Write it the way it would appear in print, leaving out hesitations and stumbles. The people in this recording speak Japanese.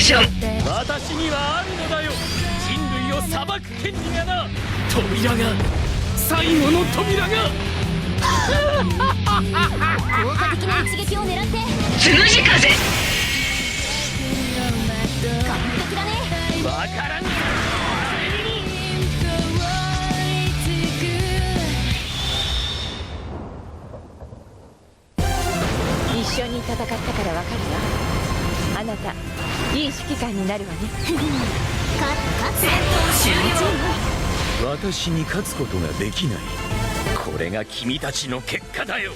ション。私にはあるのだよ、人類を裁く権利がな。扉が、最後の扉が。効果的な一撃を狙って。つむじ風。完璧だね。わからんか。一緒に戦ったからわかるわ。あなたいい指揮官になるわね。勝つ戦闘終了。私に勝つことができない。これが君たちの結果だよ。